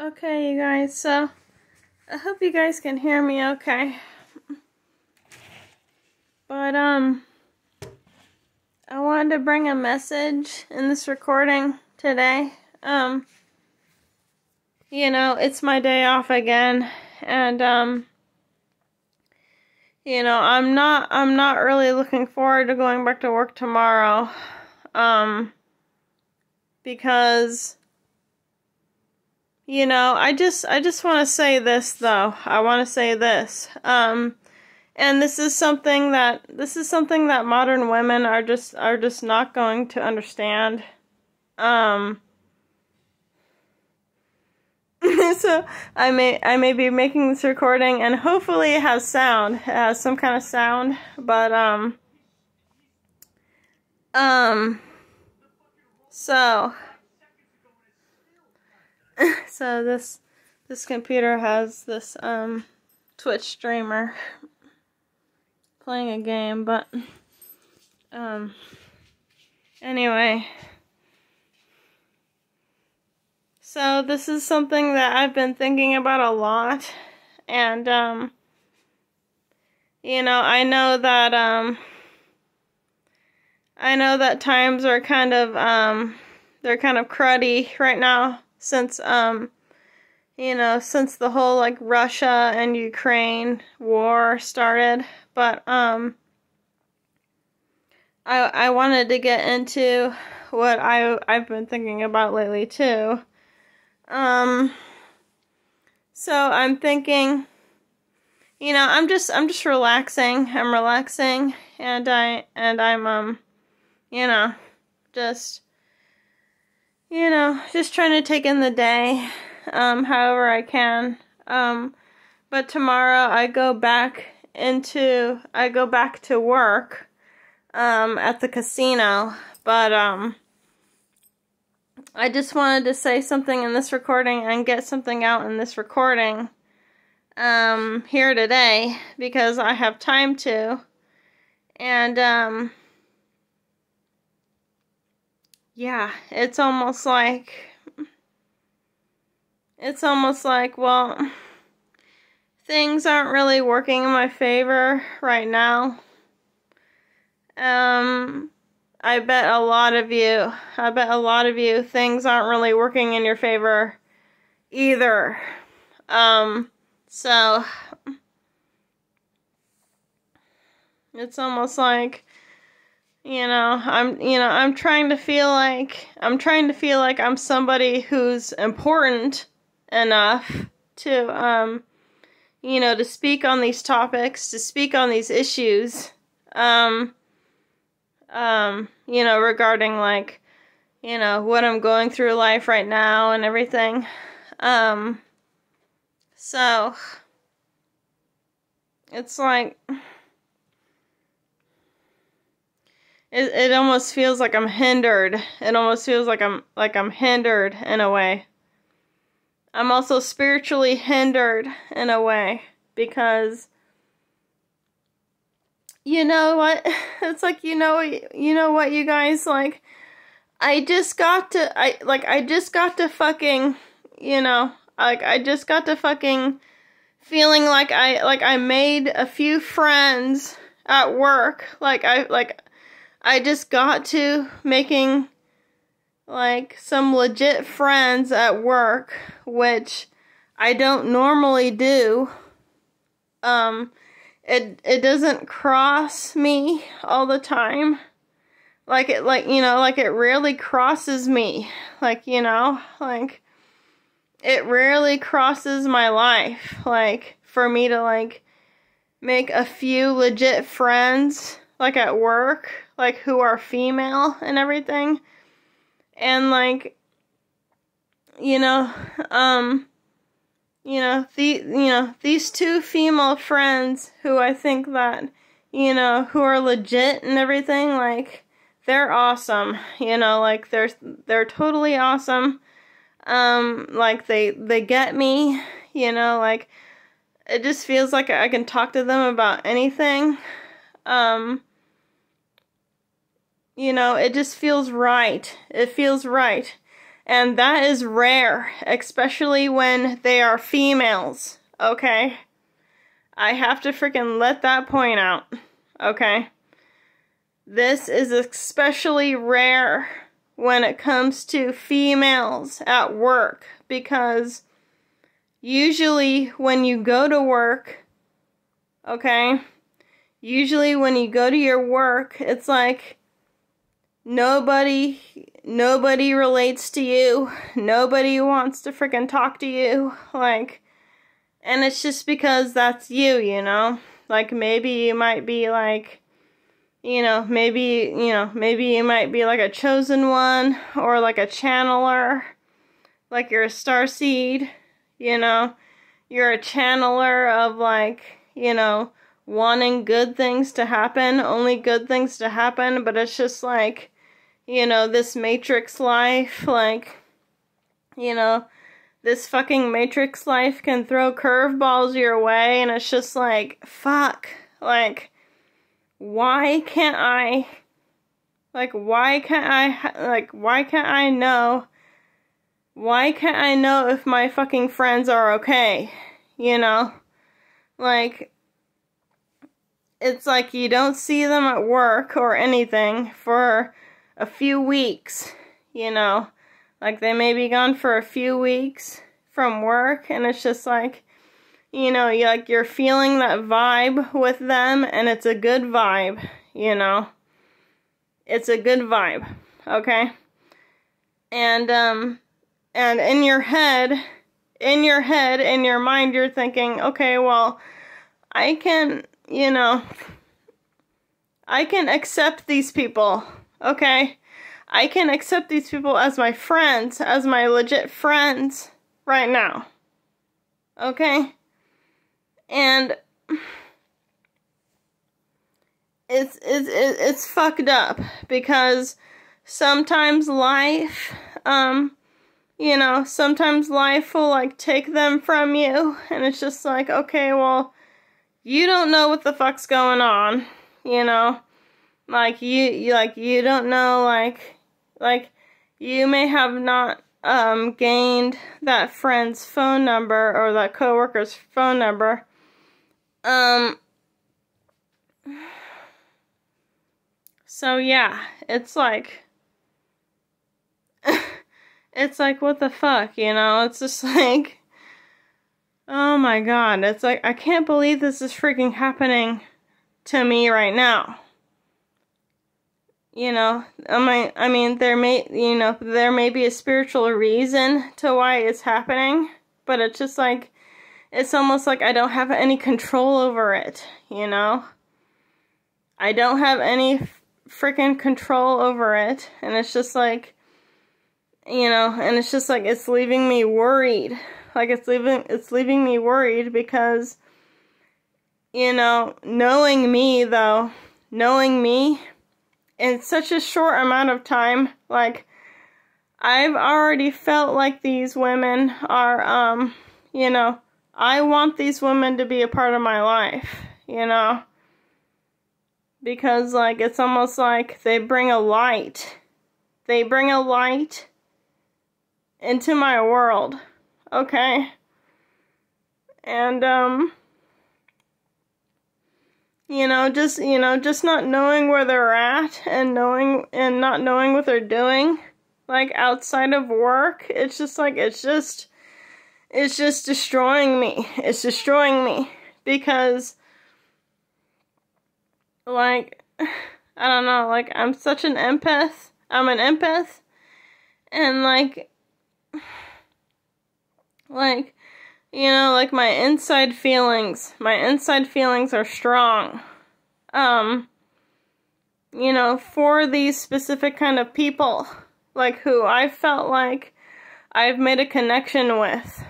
Okay, you guys, so I hope you guys can hear me okay. But, I wanted to bring a message in this recording today. It's my day off again, and, I'm not really looking forward to going back to work tomorrow, because, I just want to say this, though. I want to say this, and this is something that modern women are just not going to understand. So I may be making this recording, and hopefully it has sound. It has some kind of sound, but so this computer has this Twitch streamer playing a game, but anyway, so this is something that I've been thinking about a lot, and I know that times are kind of they're kind of cruddy right now, since since the whole like Russia and Ukraine war started. But I wanted to get into what I've been thinking about lately too. So I'm thinking, I'm just relaxing. I'm relaxing, and I'm just trying to take in the day, however I can. But tomorrow I go back to work, at the casino. But, I just wanted to say something in this recording and get something out in this recording, here today, because I have time to. And, yeah, it's almost like, well, things aren't really working in my favor right now. I bet a lot of you, things aren't really working in your favor either. So it's almost like, I'm trying to feel like I'm somebody who's important enough to, to speak on these topics, to speak on these issues, regarding like, what I'm going through life right now and everything. So it's like, it almost feels like I'm hindered. It almost feels like I'm hindered in a way. I'm also spiritually hindered in a way, because you know what? It's like, you know what, you guys, like, I just got to fucking, I just got to fucking feeling like I made a few friends at work. I just got to making, like, some legit friends at work, which I don't normally do. It doesn't cross me all the time. It rarely crosses me. It rarely crosses my life. For me to, make a few legit friends, at work, who are female and everything. And, these two female friends who I think that, who are legit and everything, they're awesome, they're totally awesome. They get me, it just feels like I can talk to them about anything. It just feels right. It feels right. And that is rare, especially when they are females, okay? I have to freaking let that point out, okay? This is especially rare when it comes to females at work, because usually when you go to work, okay, usually when you go to your work, it's like nobody relates to you, nobody wants to freaking talk to you, like, and it's just because that's you, you know? Like, maybe you might be like, maybe you might be like a chosen one, or like a channeler, like you're a starseed, you're a channeler of, like, wanting good things to happen, only good things to happen, but it's just like, this matrix life, like, this fucking matrix life can throw curveballs your way, and it's just like, fuck, like, why can't I know if my fucking friends are okay, like, it's like you don't see them at work or anything for a few weeks, like they may be gone for a few weeks from work, and it's just like, you're feeling that vibe with them, and it's a good vibe, it's a good vibe, okay? And in your head, in your mind, you're thinking, okay, well, I can accept these people, okay? I can accept these people as my friends, as my legit friends right now, okay? And it's fucked up, because sometimes life, sometimes life will, like, take them from you, and it's just like, okay, well, you don't know what the fuck's going on, like, you don't know, like, you may have not, gained that friend's phone number, or that coworker's phone number, so yeah, it's like, it's like, what the fuck, it's just like, oh my god, it's like, I can't believe this is freaking happening to me right now. I mean, there may be a spiritual reason to why it's happening, but it's just like, it's almost like I don't have any control over it, I don't have any freaking control over it, and it's just like, and it's just like, it's leaving me worried, like, it's leaving me worried, because, knowing me, in such a short amount of time, like, I've already felt like these women are, I want these women to be a part of my life, because, like, it's almost like they bring a light into my world, okay? And, just not knowing where they're at, and not knowing what they're doing, like, outside of work, it's just like, it's just destroying me. It's destroying me, because, like, I don't know, like, I'm such an empath. I'm an empath, and, like, like, my inside feelings are strong, for these specific kind of people, like, who I felt like I've made a connection with,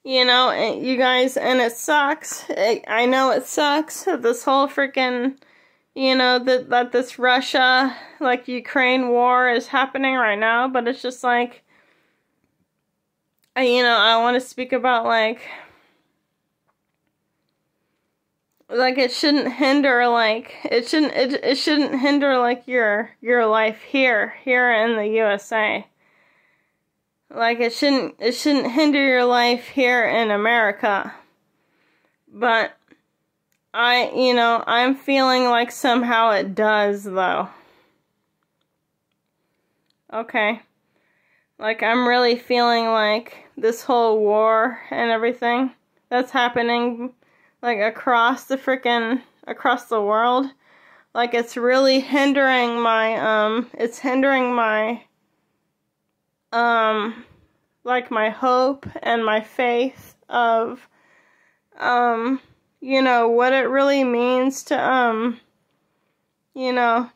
you guys, and it sucks, I know it sucks, this whole freaking, that this Russia, like, Ukraine war is happening right now, but it's just like, I want to speak about, like, like, it shouldn't hinder, like, it shouldn't hinder, like, your life here in the USA. Like, it shouldn't hinder your life here in America. But I'm feeling like somehow it does, though. Okay. Like, I'm really feeling like this whole war and everything that's happening, like, across the world, like, it's really hindering my, like, my hope and my faith of, what it really means to,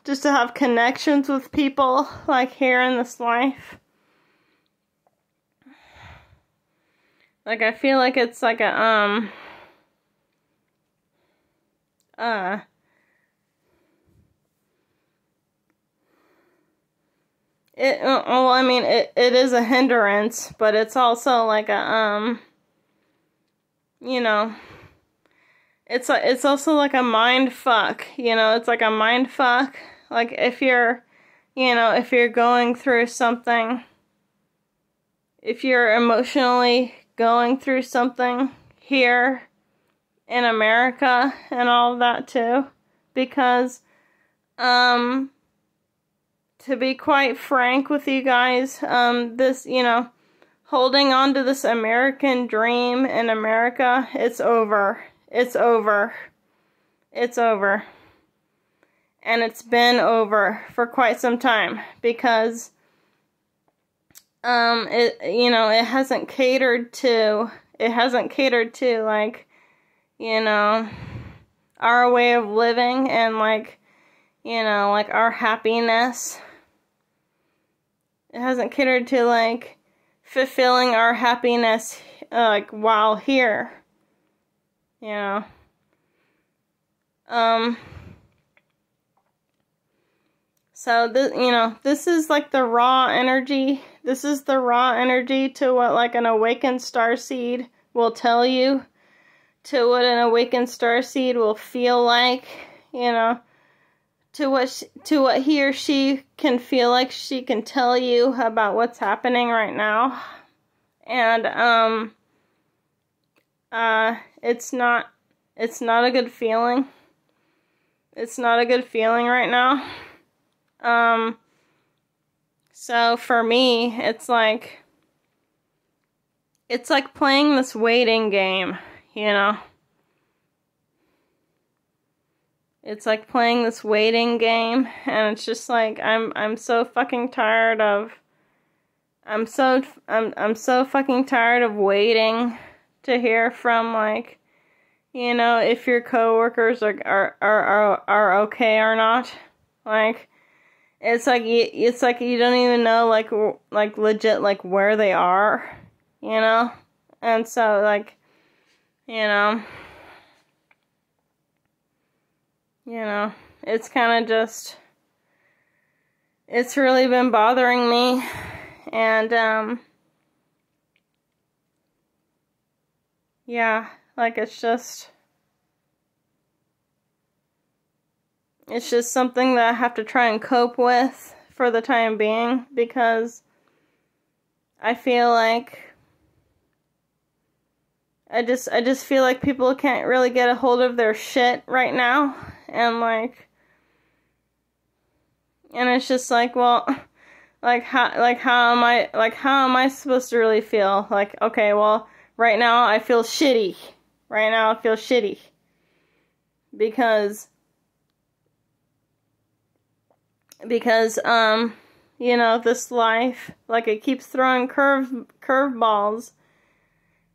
just to have connections with people, like, here in this life. Like, I feel like it's like a, it is a hindrance, but it's also like a, it's also like a mind fuck, it's like a mind fuck. Like, if you're going through something, if you're emotionally going through something here in America and all of that too, because, to be quite frank with you guys, this, holding on to this American dream in America, it's over. It's over. It's over. And it's been over for quite some time, because, it hasn't catered to, like, our way of living and, like, like, our happiness. It hasn't catered to, like, fulfilling our happiness, like, while here. So, this is, like, the raw energy. This is the raw energy to what, like, an awakened starseed will tell you. To what an awakened starseed will feel like, to what he or she can feel like she can tell you about what's happening right now. And, it's not a good feeling. It's not a good feeling right now. So for me, it's like playing this waiting game, It's like playing this waiting game, and it's just like, I'm so fucking tired of, I'm so fucking tired of waiting to hear from, like, if your coworkers are okay or not. Like, it's like you don't even know, like legit, like, where they are, and so, like, it's kind of just, it's really been bothering me, and, yeah, like, it's just something that I have to try and cope with for the time being, because I feel like I just feel like people can't really get a hold of their shit right now, and, like, and it's just like, well, how am I supposed to really feel? Like, okay, well, right now I feel shitty. Right now I feel shitty. Because, this life, like, it keeps throwing curveballs.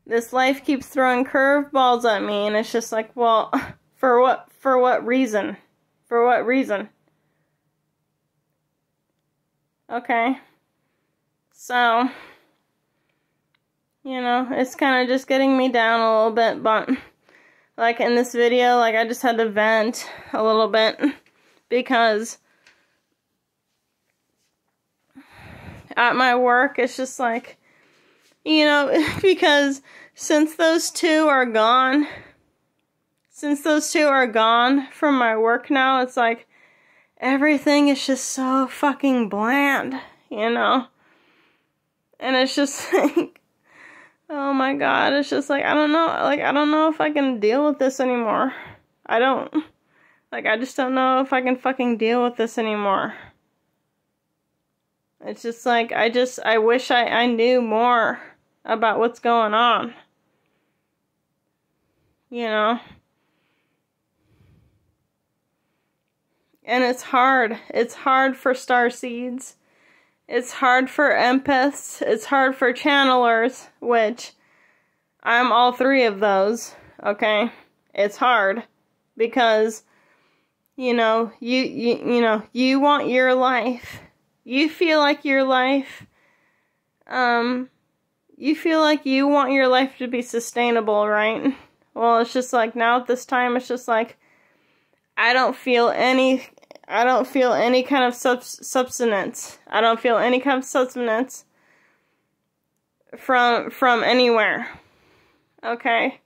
This life keeps throwing curveballs at me, and it's just like, well, for what reason? For what reason? Okay. So, it's kind of just getting me down a little bit, but, like, in this video, like, I just had to vent a little bit, because at my work, it's just like, because since those two are gone, since those two are gone from my work now, it's like everything is just so fucking bland, you know? And it's just like, oh my God, it's just like, I don't know if I can deal with this anymore. I just don't know if I can fucking deal with this anymore. It's just like, I wish I knew more about what's going on. You know? And it's hard. It's hard for starseeds. It's hard for empaths. It's hard for channelers, which I'm all three of those, okay? It's hard because, you know, you want your life. You feel like your life, you feel like you want your life to be sustainable, right? Well, it's just like now at this time, it's just like, I don't feel any kind of substance. I don't feel any kind of substance from anywhere. Okay?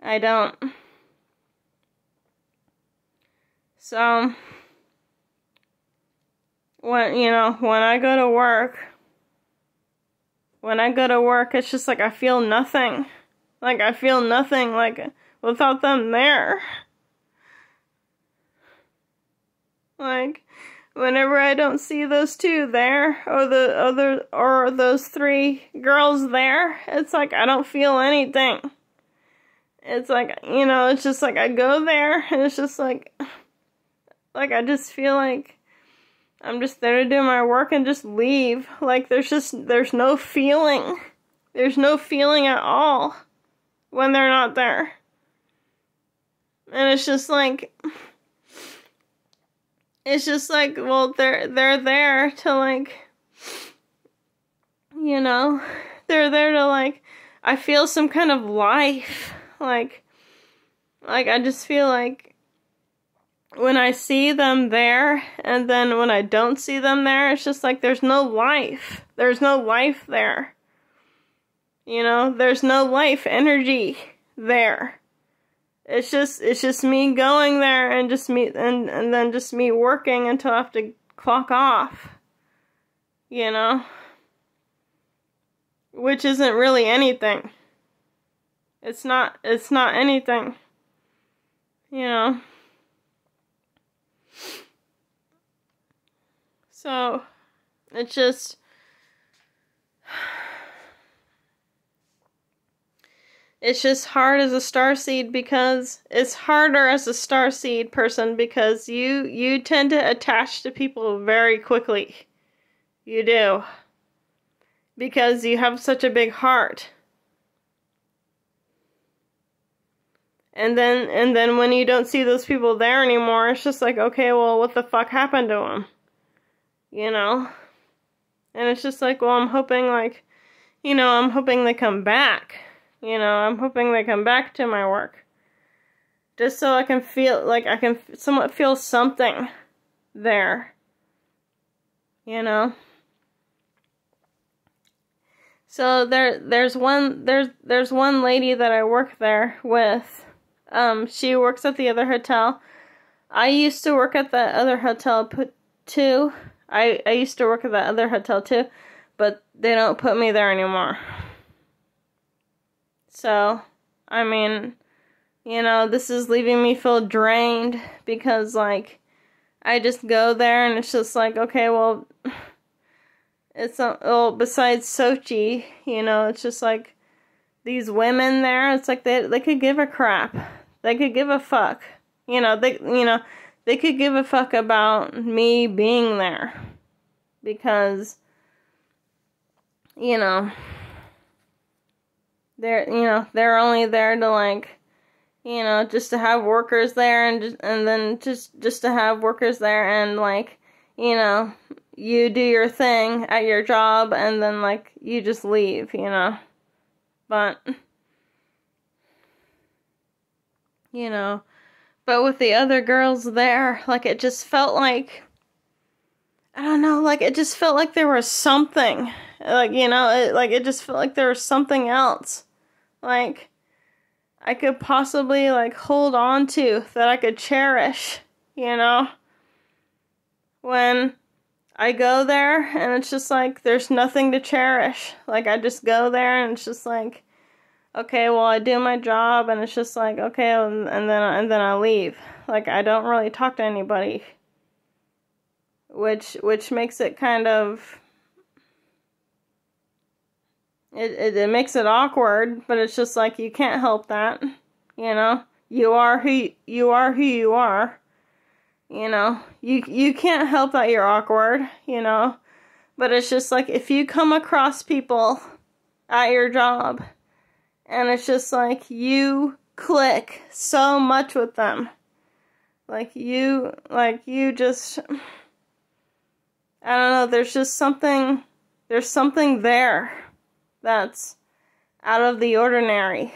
I don't. So, when I go to work, it's just like I feel nothing. Like I feel nothing like without them there. Like, whenever I don't see those two there, or those three girls there, it's like I don't feel anything. It's like, it's just like I go there, and it's just like I just feel like I'm just there to do my work and just leave. Like, there's no feeling. There's no feeling at all when they're not there. And it's just like, well, they're there to like, they're there to like, I feel some kind of life. Like I just feel like when I see them there, and then when I don't see them there, it's just like there's no life. There's no life there. There's no life energy there. It's just me going there and just me and then just me working until I have to clock off. Which isn't really anything. It's not anything. So it's just hard as a starseed, because it's harder as a starseed person because you tend to attach to people very quickly. You do. Because you have such a big heart. And then when you don't see those people there anymore, it's just like, okay, well, what the fuck happened to them? And it's just like, well, I'm hoping they come back. I'm hoping they come back to my work. Just so I can feel, like, I can somewhat feel something there. So there's one lady that I work there with. She works at the other hotel. I used to work at that other hotel too. I used to work at that other hotel too, but they don't put me there anymore. So, I mean, this is leaving me feel drained because, like, I just go there and it's just like, okay, well, besides Sochi, it's just like these women there, it's like they could give a crap. They could give a fuck. They could give a fuck about me being there. Because, they're only there to, like, just to have workers there, and then just to have workers there, and, like, you do your thing at your job, and then, like, you just leave, but, but with the other girls there, like, it just felt like, I don't know, like, it just felt like there was something, like, it just felt like there was something else. Like, I could possibly, like, hold on to, that I could cherish, you know? When I go there, and it's just like, there's nothing to cherish. Like, I just go there, and it's just like, okay, well, I do my job, and it's just like, okay, and then I leave. Like, I don't really talk to anybody. Which makes it kind of... It makes it awkward, but it's just like, you can't help that, you know? You are who you are, you know? You can't help that you're awkward, you know? But it's just like, if you come across people at your job, and it's just like, you click so much with them. Like, you just, I don't know, there's something there that's out of the ordinary,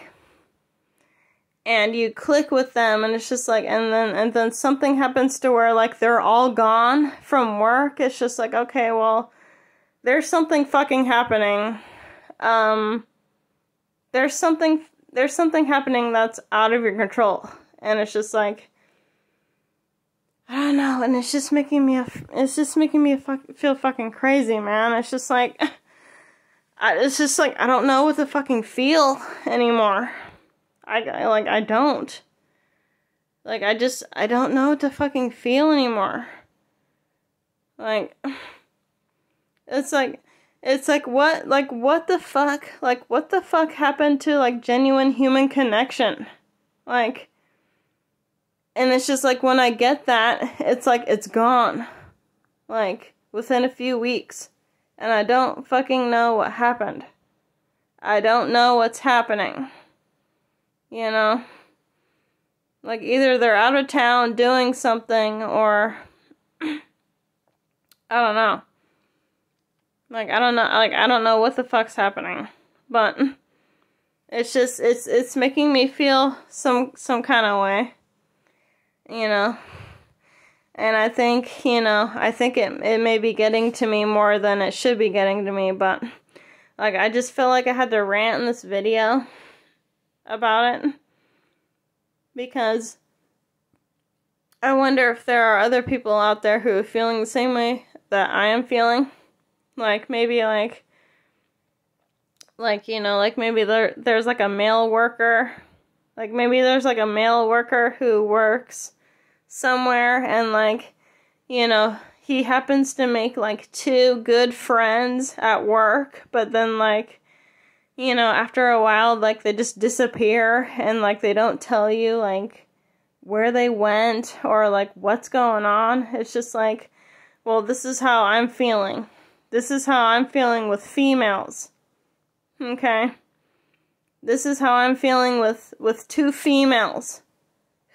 and you click with them, and it's just like, and then something happens to where, like, they're all gone from work. It's just like, okay, well, there's something fucking happening. There's something happening that's out of your control, and it's just like, I don't know, and it's just making me feel fucking crazy, man. It's just like, it's just like, I don't know what to fucking feel anymore. I don't. Like, I don't know what to fucking feel anymore. Like, it's like, what the fuck? Like, what the fuck happened to, like, genuine human connection? Like, and it's just like, when I get that, it's like, it's gone. Like, within a few weeks. And I don't fucking know what happened. I don't know what's happening. You know? Like, either they're out of town doing something, or I don't know. Like, I don't know. Like, I don't know what the fuck's happening. But it's just, it's making me feel some kind of way. You know? And I think, you know, it may be getting to me more than it should be getting to me, but, like, I just feel like I had to rant in this video about it, because I wonder if there are other people out there who are feeling the same way that I am feeling. Like, maybe, like, you know, like, maybe there's, like, a male worker, like, maybe there's, like, a male worker who works somewhere, and, like, you know, he happens to make, like, 2 good friends at work, but then, like, you know, after a while, like, they just disappear, and, like, they don't tell you, like, where they went, or, like, what's going on. It's just like, well, this is how I'm feeling. This is how I'm feeling with females. Okay? This is how I'm feeling with 2 females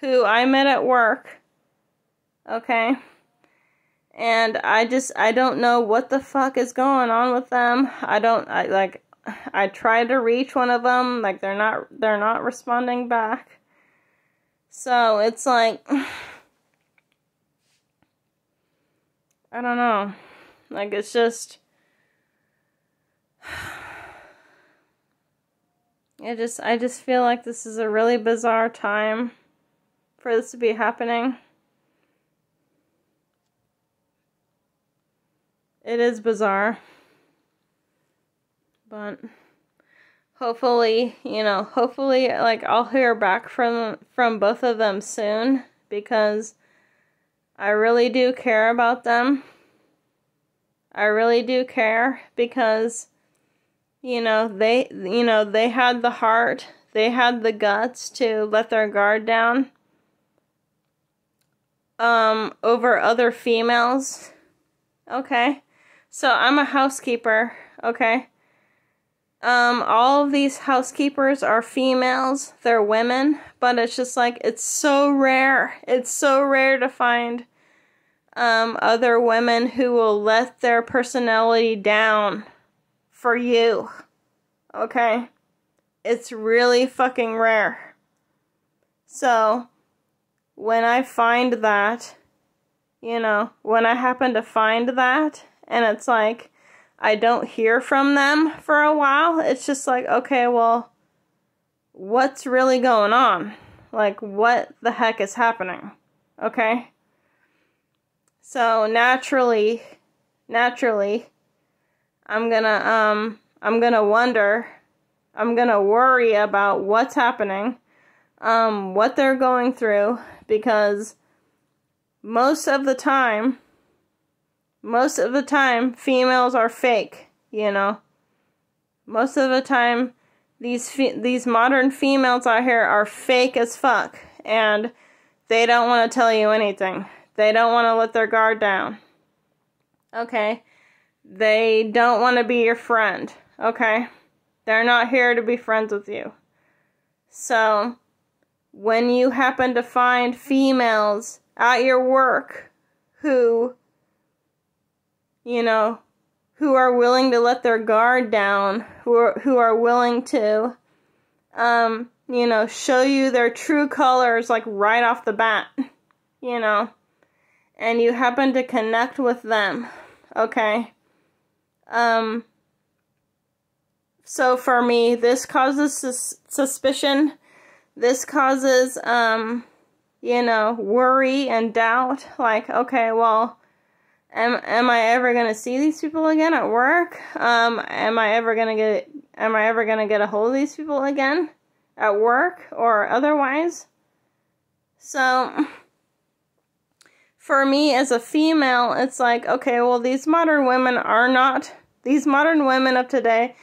who I met at work. Okay? And I don't know what the fuck is going on with them. I tried to reach one of them, like, they're not responding back. So it's like, I don't know. Like, it's just, I just feel like this is a really bizarre time for this to be happening. It is bizarre. But hopefully, you know, like, I'll hear back from both of them soon, because I really do care about them. I really do care, because, you know, they had the heart, they had the guts to let their guard down over other females. Okay? So I'm a housekeeper, okay? All of these housekeepers are females, they're women, but it's just like, it's so rare to find other women who will let their personality down for you. Okay? It's really fucking rare. So, when I find that, you know, when I happen to find that, and it's like, I don't hear from them for a while, it's just like, okay, well, what's really going on? Like, what the heck is happening? Okay? So, naturally, I'm gonna wonder, I'm gonna worry about what's happening, what they're going through, because most of the time, females are fake, you know? Most of the time, these modern females out here are fake as fuck, and they don't want to tell you anything. They don't want to let their guard down. Okay? They don't want to be your friend. Okay? They're not here to be friends with you. So, when you happen to find females at your work who, you know, who are willing to let their guard down, who are willing to, you know, show you their true colors, like, right off the bat, you know, and you happen to connect with them, okay? So for me, this causes suspicion. This causes, you know, worry and doubt. Like, okay, well, am I ever gonna see these people again at work? Am I ever gonna get a hold of these people again at work or otherwise? So, for me as a female, it's like, okay, well, these modern women of today,